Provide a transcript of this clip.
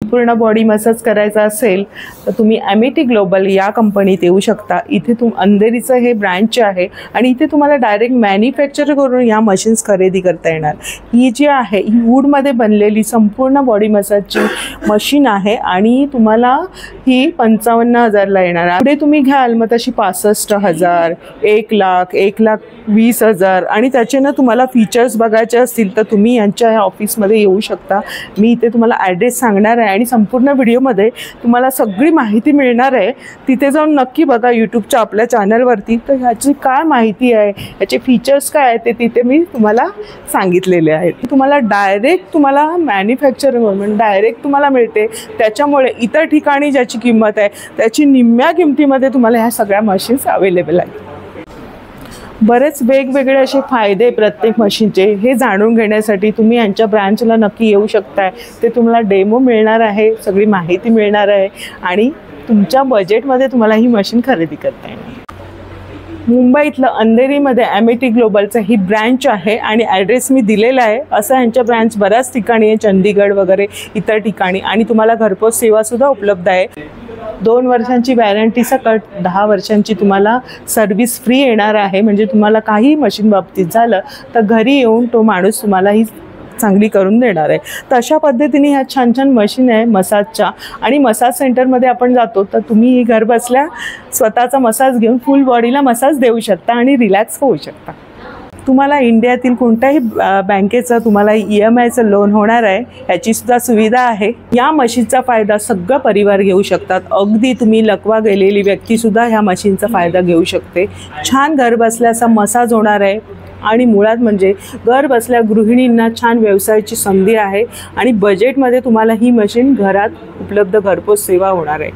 संपूर्ण body massage करायचा असेल तर तुम्ही एमिटी ग्लोबल या कंपनीत येऊ शकता। इथे अंधेरीचं हे ब्रँच आहे आणि इथे तुम्हाला डायरेक्ट मॅन्युफॅक्चर करून या मशीन्स खरेदी करता येणार। ही जी आहे ही वूडमध्ये बनलेली संपूर्ण बॉडी मसाजची मशीन आहे आणि तुम्हाला ही 55,000ला येणार। पुढे तुम्ही घ्याल मग तशी 65,000, 1,00,000, 1,20,000 आणि त्याचे तुम्हाला फीचर्स बघायचे असतील तर तुम्ही यांच्या ह्या ऑफिसमध्ये येऊ शकता। मी इथे तुम्हाला ॲड्रेस सांगणार आहे आणि संपूर्ण व्हिडिओमध्ये तुम्हाला सगळी माहिती मिळणार आहे। तिथे जाऊन नक्की बघा यूट्यूबच्या आपल्या चॅनलवरती, तर ह्याची काय माहिती आहे, ह्याचे फीचर्स काय आहे ते तिथे मी तुम्हाला सांगितलेले आहेत। तुम्हाला डायरेक्ट मॅन्युफॅक्चर म्हणून डायरेक्ट तुम्हाला मिळते, त्याच्यामुळे इतर ठिकाणी ज्याची किंमत आहे त्याची निम्म्या किमतीमध्ये तुम्हाला ह्या सगळ्या मशीन्स अवेलेबल आहेत। बरेच वेगवेगळे असे फायदे प्रत्येक मशीनचे हे जाणून घेण्यासाठी तुम्ही यांच्या ब्रँचला नक्की येऊ शकताय। ते तुम्हाला डेमो मिळणार आहे, सगळी माहिती मिळणार आहे आणि तुमच्या बजेटमध्ये तुम्हाला ही मशीन खरेदी करता येणार। मुंबईतलं अंधेरीमध्ये एमिटी ग्लोबलचं ही ब्रँच आहे आणि ॲड्रेस मी दिलेला आहे। असं यांच्या ब्रँच बऱ्याच ठिकाणी आहे, चंदीगड वगैरे इतर ठिकाणी, आणि तुम्हाला घरपोच सेवासुद्धा उपलब्ध आहे। 2 वर्षांची वॅरंटी सकट 10 वर्षांची तुम्हाला सर्व्हिस फ्री येणार आहे। म्हणजे तुम्हाला काही मशीन बाबतीत झालं तर घरी येऊन तो माणूस तुम्हाला ही चांगली करून देणार आहे। तर अशा पद्धतीने ह्या छान छान मशीन आहे मसाजच्या, आणि मसाज सेंटरमध्ये आपण जातो तर तुम्ही ही घर बसल्या स्वतःचा मसाज घेऊन फुल बॉडीला मसाज देऊ शकता आणि रिलॅक्स होऊ शकता। तुम्हाला इंडियातील कोणत्याही बँकेचं तुम्हाला EMIचं लोन होणार आहे, याचीसुद्धा सुविधा आहे। या मशीनचा फायदा सगळं परिवार घेऊ शकतात, अगदी तुम्ही लकवा गेलेली व्यक्तीसुद्धा ह्या मशीनचा फायदा घेऊ शकते। छान घर बसल्याचा मसाज होणार आहे आणि मुळात म्हणजे घर बसल्या गृहिणींना छान व्यवसायाची संधी आहे आणि बजेटमध्ये तुम्हाला ही मशीन घरात उपलब्ध घरपोच सेवा होणार आहे।